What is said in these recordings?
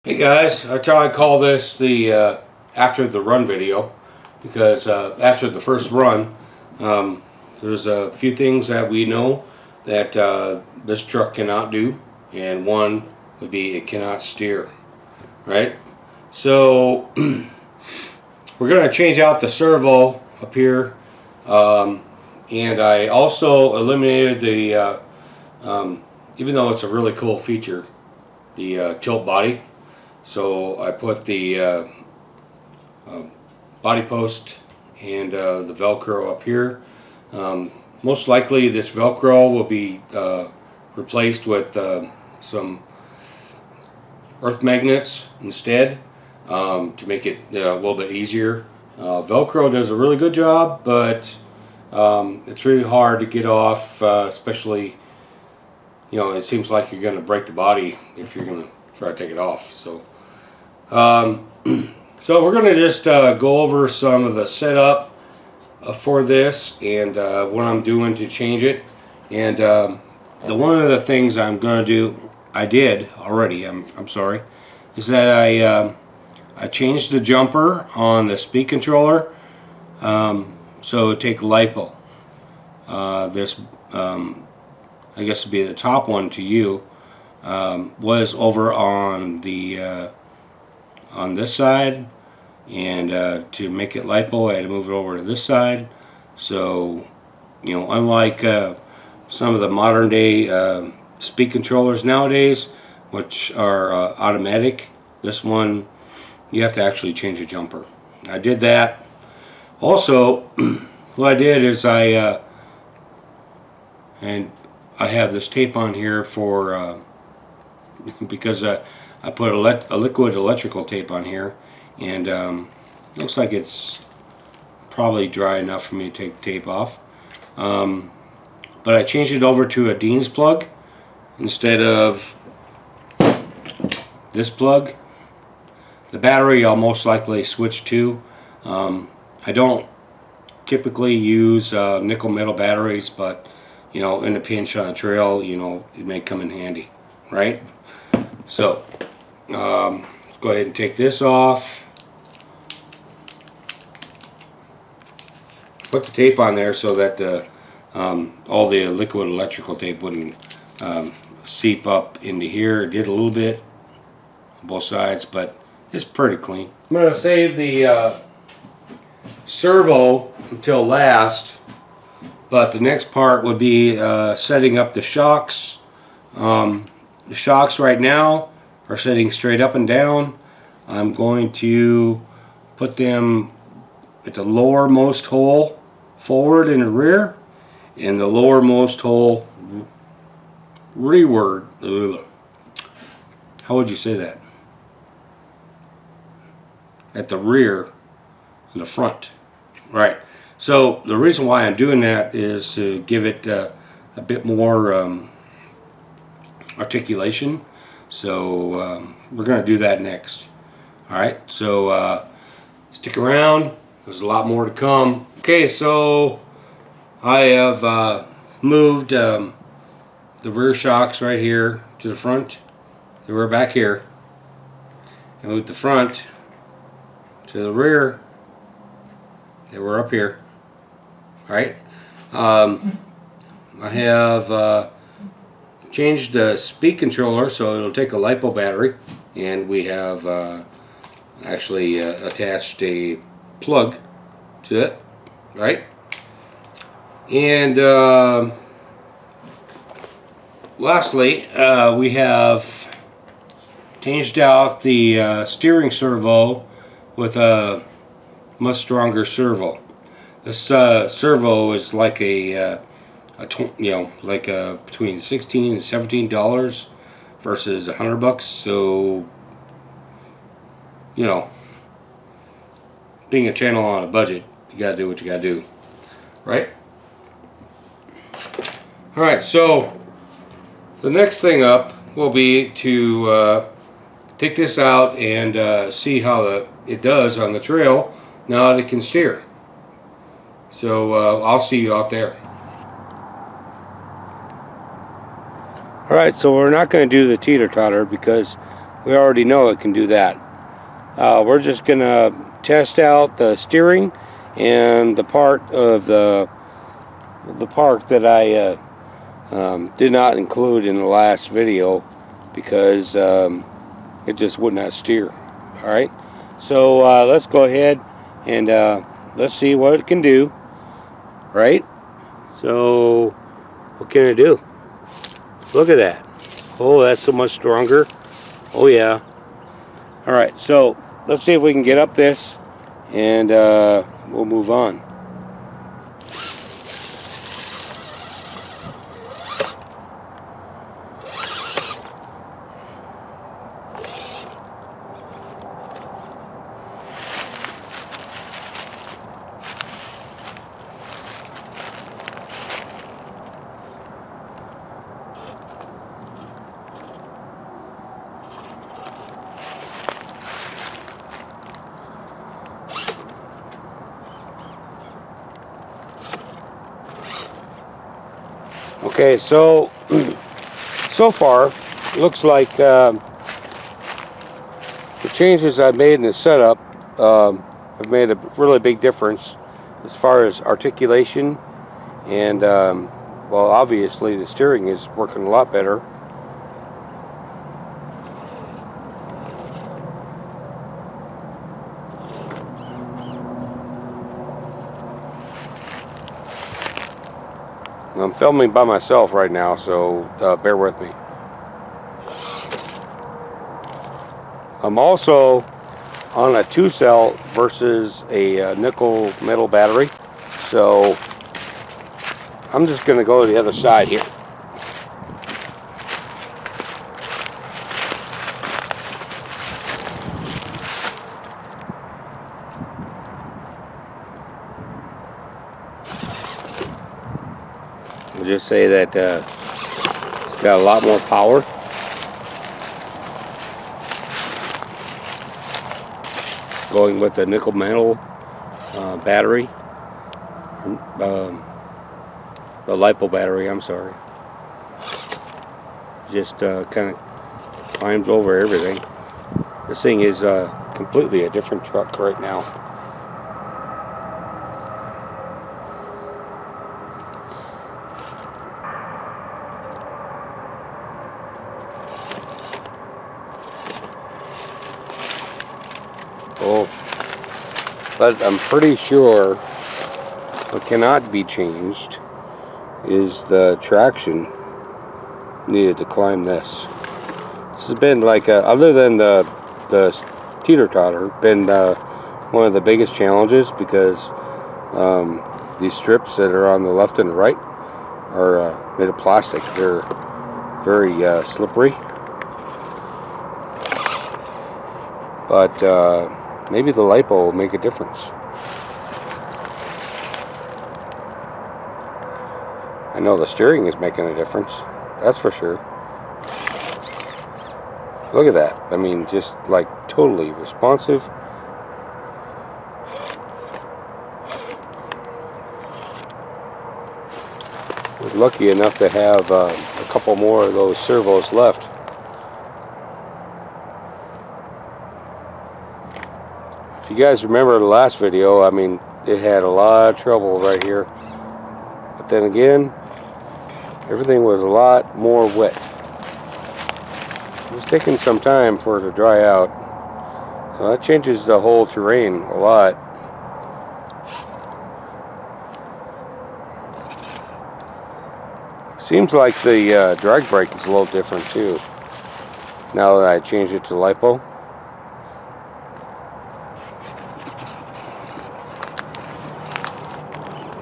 Hey guys, I thought I'd call this the after the run video because after the first run, there's a few things that we know that this truck cannot do, and one would be it cannot steer, right? So we're going to change out the servo up here, and I also eliminated the, even though it's a really cool feature, the tilt body. So I put the body post and the Velcro up here. Most likely this Velcro will be replaced with some earth magnets instead to make it a little bit easier. Velcro does a really good job, but it's really hard to get off, especially, you know, it seems like you're going to break the body if you're going to try to take it off. So we're going to just go over some of the setup for this and what I'm doing to change it. And one of the things I'm going to do, I did already, I'm sorry, is that I changed the jumper on the speed controller, so take LiPo. This I guess would be the top one to you, was over on the on this side, and to make it LiPo I had to move it over to this side. So, you know, unlike some of the modern day speed controllers nowadays, which are automatic, this one you have to actually change a jumper. I did that. Also, what I did is and I have this tape on here for because I put a liquid electrical tape on here, and looks like it's probably dry enough for me to take the tape off. But I changed it over to a Dean's plug instead of this plug. The battery I'll most likely switch to. I don't typically use nickel metal batteries, but you know, in a pinch on a trail, you know, it may come in handy, right? So let's go ahead and take this off. Put the tape on there so that the all the liquid electrical tape wouldn't seep up into here. It did a little bit on both sides, but it's pretty clean. I'm going to save the servo until last, but the next part would be setting up the shocks. The shocks right now are sitting straight up and down. I'm going to put them at the lowermost hole forward and the rear, and the lowermost hole rearward. How would you say that? At the rear and the front. Right. So the reason why I'm doing that is to give it a bit more articulation. So we're going to do that next. Alright, so stick around. There's a lot more to come. Okay, so I have moved the rear shocks right here to the front. They were back here. I moved the front to the rear. They were up here. Alright. I have changed the speed controller so it'll take a LiPo battery, and we have actually attached a plug to it, right? And lastly, we have changed out the steering servo with a much stronger servo. This servo is like between $16 and $17 versus $100. So, you know, being a channel on a budget, you gotta do what you gotta do, right? All right, so the next thing up will be to take this out and see how it does on the trail now that it can steer. So I'll see you out there. Alright, so we're not going to do the teeter-totter because we already know it can do that. We're just gonna test out the steering and the part of the park that I did not include in the last video because it just would not steer. Alright, so let's go ahead and let's see what it can do. Right? So what can it do? Look at that. Oh, that's so much stronger. Oh yeah. Alright, so let's see if we can get up this and we'll move on. Okay, so far looks like the changes I've made in the setup have made a really big difference as far as articulation, and well, obviously the steering is working a lot better. I'm filming by myself right now, so bear with me. I'm also on a 2-cell versus a nickel metal battery, so I'm just going to go to the other side here. I'll just say that it's got a lot more power. Going with the nickel metal battery, the LiPo battery, I'm sorry. Just kind of climbs over everything. This thing is completely a different truck right now. Oh, but I'm pretty sure what cannot be changed is the traction needed to climb this. This has been like, other than the teeter-totter, been one of the biggest challenges because these strips that are on the left and the right are made of plastic. They're very slippery. But maybe the LiPo will make a difference. I know the steering is making a difference. That's for sure. Look at that. I mean, just like totally responsive. I was lucky enough to have a couple more of those servos left. If you guys remember the last video, I mean, it had a lot of trouble right here. But then again, everything was a lot more wet. It was taking some time for it to dry out. So that changes the whole terrain a lot. Seems like the drag brake is a little different too, now that I changed it to LiPo.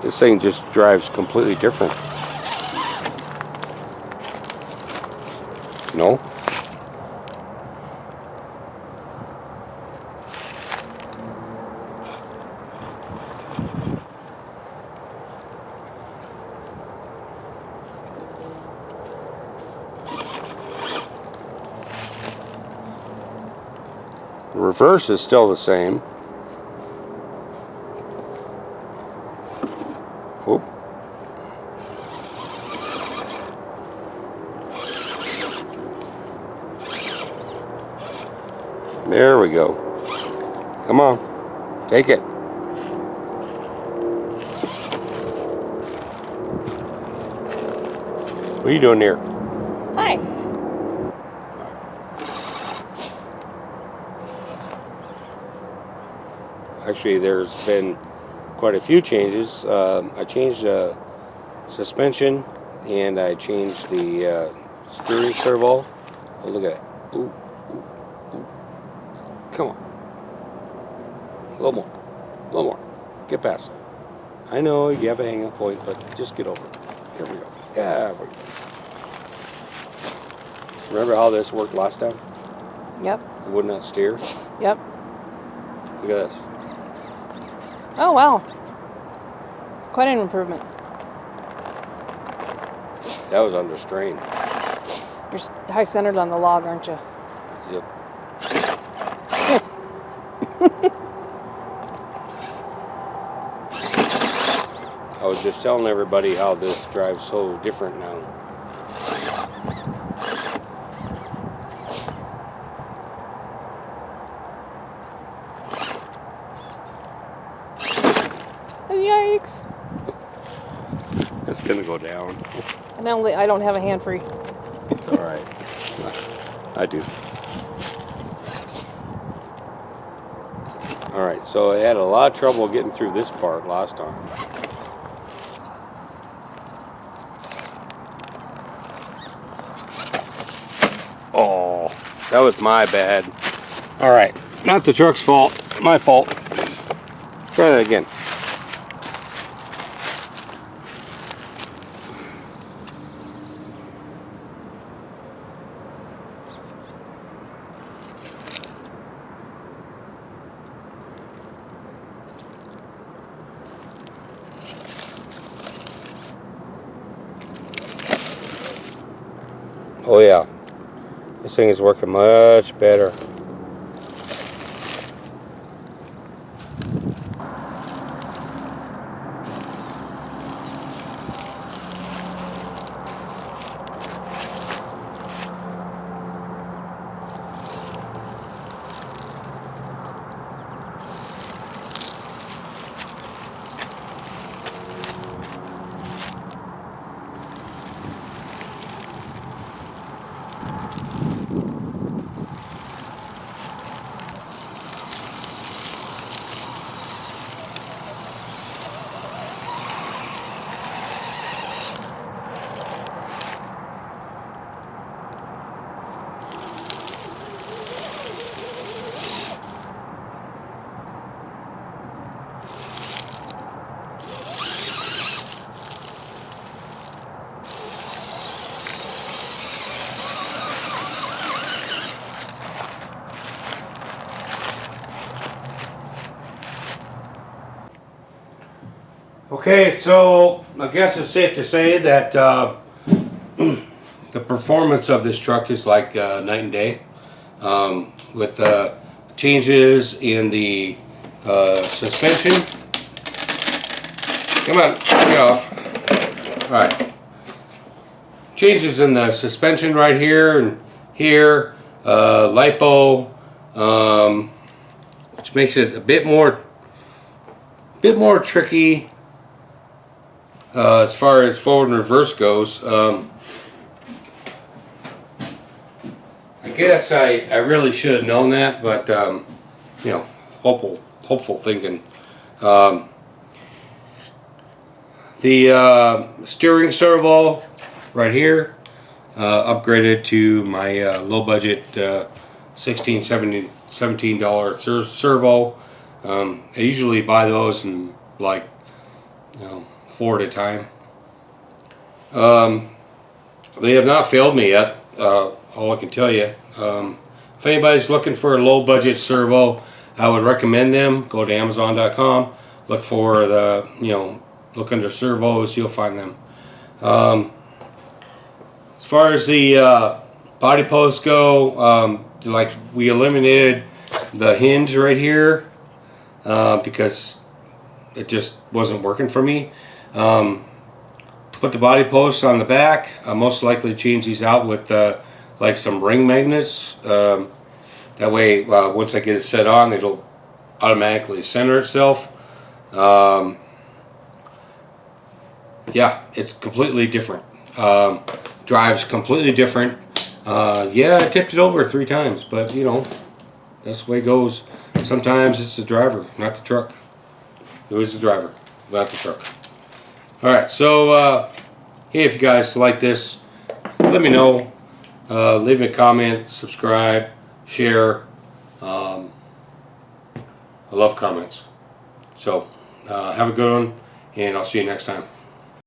This thing just drives completely different. No? The reverse is still the same. Whoop. There we go. Come on. Take it. What are you doing here? Hi. Actually, there's been quite a few changes. I changed the suspension and I changed the steering servo. Oh, look at that. Ooh, ooh, ooh. Come on. A little more. A little more. Get past it. I know you have a hang-up point, but just get over it. Here we go. Yeah, there we go. Remember how this worked last time? Yep. It would not steer? Yep. Look at this. Oh, wow. It's quite an improvement. That was under strain. You're high centered on the log, aren't you? Yep. I was just telling everybody how this drives so different now. Yikes. It's gonna go down. And I don't have a hand free. It's alright. I do. Alright, so I had a lot of trouble getting through this part last time. Oh, that was my bad. Alright, not the truck's fault, my fault. Try that again. Oh yeah, this thing is working much better. Okay, so I guess it's safe to say that the performance of this truck is like night and day. With the changes in the suspension. Come on, get off. Alright. Changes in the suspension right here and here. Lipo, which makes it a bit more tricky. As far as forward and reverse goes, I guess I really should have known that, but you know, hopeful thinking. The steering servo right here, upgraded to my low budget $17 servo. I usually buy those in like 4 at a time. They have not failed me yet. All I can tell you. If anybody's looking for a low budget servo, I would recommend them. Go to Amazon.com. Look for the look under servos. You'll find them. As far as the body posts go, like we eliminated the hinge right here because it just wasn't working for me. Put the body posts on the back. I'll most likely change these out with like some ring magnets that That way, once I get it set on, it'll automatically center itself. Yeah, it's completely different. Drives completely different. Yeah, I tipped it over 3 times, but you know, that's the way it goes. Sometimes it's the driver, not the truck. It was the driver, not the truck. Alright, so hey, if you guys like this, let me know. Leave me a comment, subscribe, share. I love comments. So have a good one, and I'll see you next time.